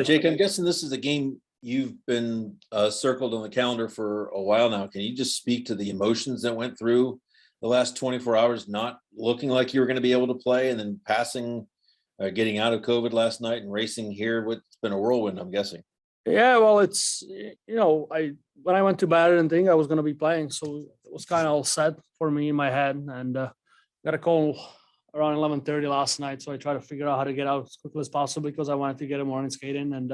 Jake, I'm guessing this is a game you've been circled on the calendar for a while now. Can you just speak to the emotions that went through the last 24 hours, not looking like you were going to be able to play, and then passing, getting out of COVID last night and racing here? It's been a whirlwind, I'm guessing. Yeah, well, it's, when I went to bed, I didn't think I was going to be playing. So it was kind of all set for me in my head. And got a call around 11:30 last night. So I tried to figure out how to get out as quickly as possible because I wanted to get a morning skate in. And,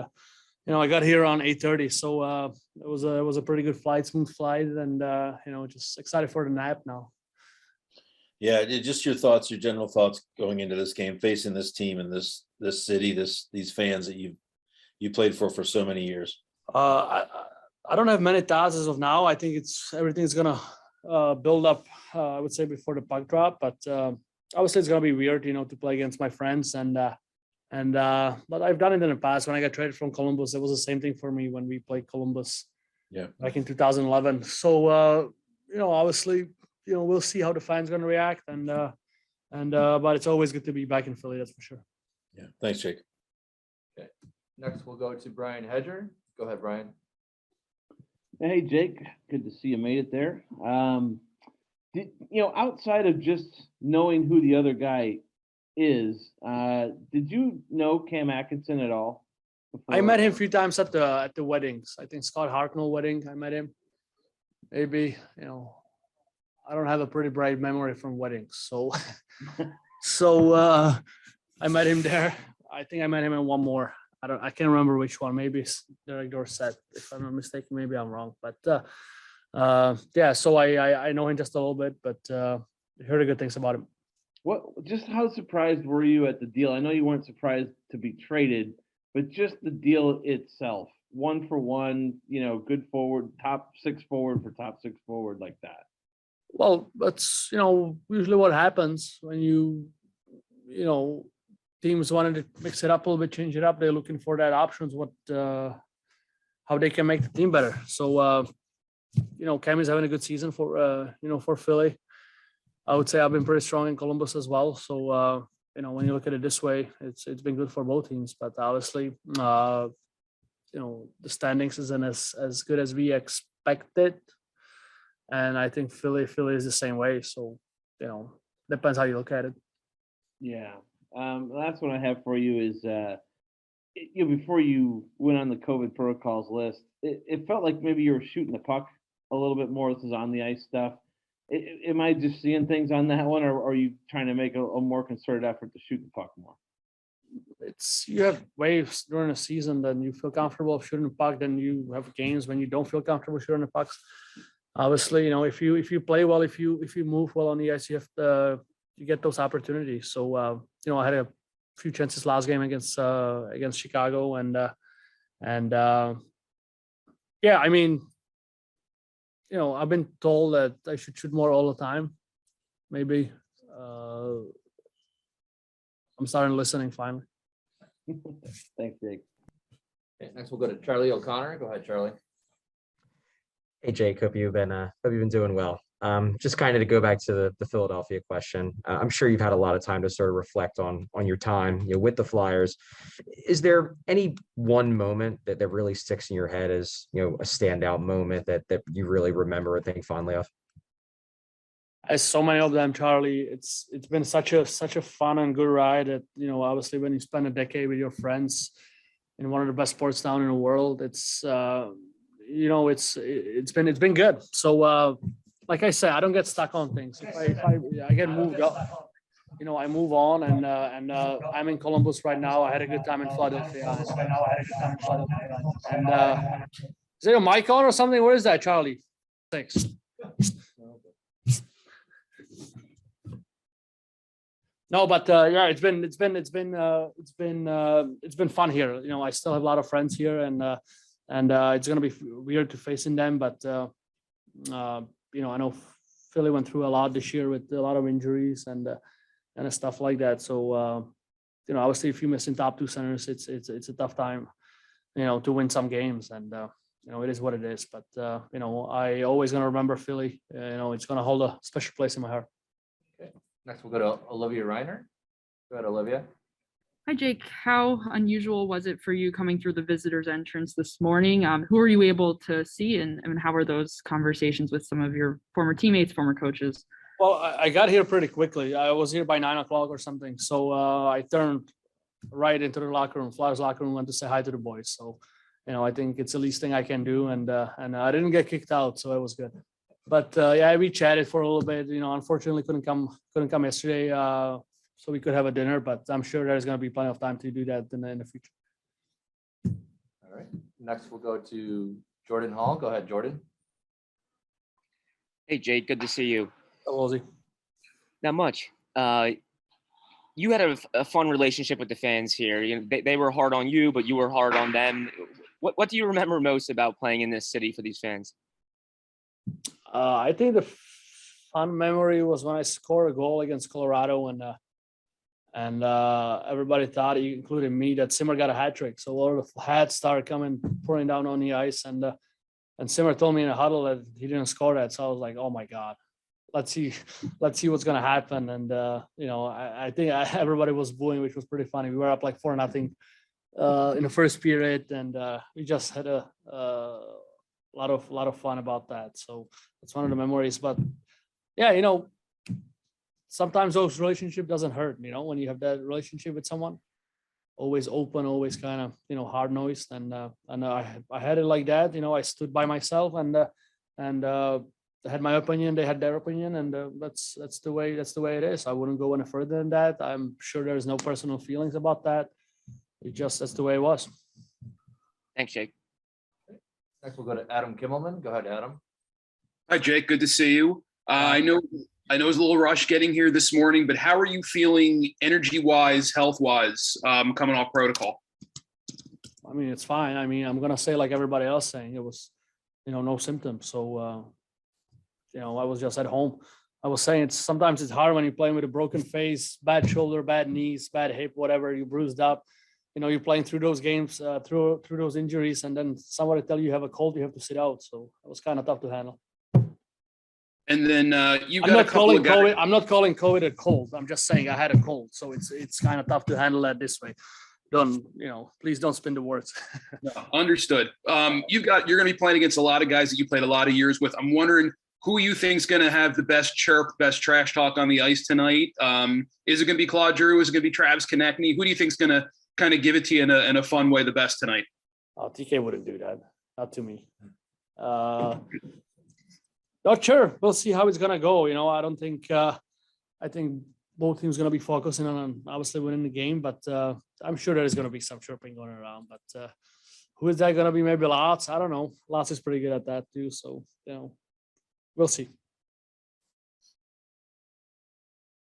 I got here around 8:30. So it was a pretty good flight, smooth flight. And, just excited for the nap now. Yeah, just your thoughts, your general thoughts going into this game, facing this team and this city, these fans that you played for so many years. I don't have many thoughts as of now. I think everything's gonna build up. I would say before the puck drop, but obviously it's gonna be weird, to play against my friends but I've done it in the past. When I got traded from Columbus, it was the same thing for me when we played Columbus. Yeah, back in 2011. So obviously, we'll see how the fans gonna react, but it's always good to be back in Philly. That's for sure. Yeah, thanks, Jake. Okay, next we'll go to Brian Hedger. Go ahead, Brian. Hey, Jake, good to see you made it there. Outside of just knowing who the other guy is, did you know Cam Atkinson at all before? I met him a few times at the weddings. I think Scott Hartnell wedding. I met him. Maybe, I don't have a pretty bright memory from weddings. So I met him there. I think I met him in one more. I can't remember which one. Maybe it's Derek Dorsett, if I'm not mistaken. Maybe I'm wrong. But yeah, so I know him just a little bit, but I heard good things about him. Just how surprised were you at the deal? I know you weren't surprised to be traded, but just the deal itself, 1-for-1, good forward, top six forward for top six forward like that. Well, that's usually what happens when teams wanted to mix it up a little bit, change it up. They're looking for that options, how they can make the team better. So Cam is having a good season for Philly. I would say I've been pretty strong in Columbus as well. So when you look at it this way, it's been good for both teams. But obviously, the standings isn't as good as we expected. And I think Philly is the same way. So, depends how you look at it. Yeah. That's what I have for you is, before you went on the COVID protocols list, it felt like maybe you were shooting the puck a little bit more. This is on the ice stuff. Am I just seeing things on that one, or are you trying to make a more concerted effort to shoot the puck more? You have waves during the season, then you feel comfortable shooting the puck. Then you have games when you don't feel comfortable shooting the pucks. Obviously, if you play well, if you move well on the ice, you get those opportunities. So I had a few chances last game against Chicago, and yeah, I mean, I've been told that I should shoot more all the time. Maybe I'm starting listening finally. Thanks, Jake. Okay, next we'll go to Charlie O'Connor. Go ahead, Charlie. Hey, Jake, hope you've been doing well. Just kind of to go back to the Philadelphia question. I'm sure you've had a lot of time to sort of reflect on your time, with the Flyers. Is there any one moment that really sticks in your head as, a standout moment that you really remember and think fondly of? As so many of them, Charlie, it's been such a fun and good ride that, obviously when you spend a decade with your friends in one of the best sports town in the world, it's been good. So like I said, I don't get stuck on things. If I get moved up, I move on, and I'm in Columbus right now. I had a good time in Philadelphia. And is there a mic on or something? Where is that, Charlie? Thanks. No, but yeah, it's been fun here. I still have a lot of friends here, and it's gonna be weird to facing them, but I know Philly went through a lot this year with a lot of injuries and stuff like that. So obviously, if you're missing top two centers, it's a tough time, to win some games, and it is what it is. But I always gonna remember Philly. It's gonna hold a special place in my heart. Okay. Next, we'll go to Olivia Reiner. Go ahead, Olivia. Hi, Jake. How unusual was it for you coming through the visitors entrance this morning? Who were you able to see, and how were those conversations with some of your former teammates, former coaches? Well, I got here pretty quickly. I was here by 9 o'clock or something. So I turned right into the locker room, Flyers locker room, went to say hi to the boys. So, I think it's the least thing I can do. And I didn't get kicked out, so it was good. But yeah, we chatted for a little bit. Unfortunately couldn't come yesterday, so we could have a dinner. But I'm sure there's going to be plenty of time to do that in the future. All right. Next, we'll go to Jordan Hall. Go ahead, Jordan. Hey, Jake, good to see you. How was he? Not much. You had a fun relationship with the fans here. They were hard on you, but you were hard on them. What do you remember most about playing in this city for these fans? I think the fun memory was when I scored a goal against Colorado, and everybody thought, including me, that Simmer got a hat trick. So all the hats started pouring down on the ice, and Simmer told me in a huddle that he didn't score that. So I was like, oh my God, let's see what's gonna happen. And I think everybody was booing, which was pretty funny. We were up like 4-0 in the first period, and we just had a lot of fun about that. So it's one of the memories. But yeah, sometimes those relationship doesn't hurt. When you have that relationship with someone, always open, always kind of hard nosed, and I had it like that. I stood by myself, and I had my opinion, they had their opinion, and that's the way it is. I wouldn't go any further than that. I'm sure there's no personal feelings about that. That's the way it was. Thanks, Jake. Next, we'll go to Adam Kimmelman. Go ahead, Adam. Hi, Jake. Good to see you. I know it was a little rush getting here this morning, but how are you feeling energy-wise, health-wise, coming off protocol? I mean, it's fine. I mean, I'm gonna say like everybody else saying it was, no symptoms. So, I was just at home. I was saying sometimes it's hard when you're playing with a broken face, bad shoulder, bad knees, bad hip, whatever. You bruised up. You're playing through those games, through those injuries, and then somebody tell you have a cold, you have to sit out. So it was kind of tough to handle. And then I'm not calling COVID a cold. I'm just saying I had a cold, so it's kind of tough to handle that this way. Please don't spin the words. Understood. You're going to be playing against a lot of guys that you played a lot of years with. I'm wondering who you think is going to have the best chirp, best trash talk on the ice tonight. Is it going to be Claude Giroux? Is it going to be Travis Konechny? Who do you think is going to kind of give it to you in a fun way the best tonight? Oh, TK wouldn't do that. Not to me. Not sure. We'll see how it's gonna go. I don't think. I think both teams gonna be focusing on obviously winning the game, but I'm sure there is gonna be some chirping going around. But who is that gonna be? Maybe Lots. I don't know. Lots is pretty good at that too. So we'll see.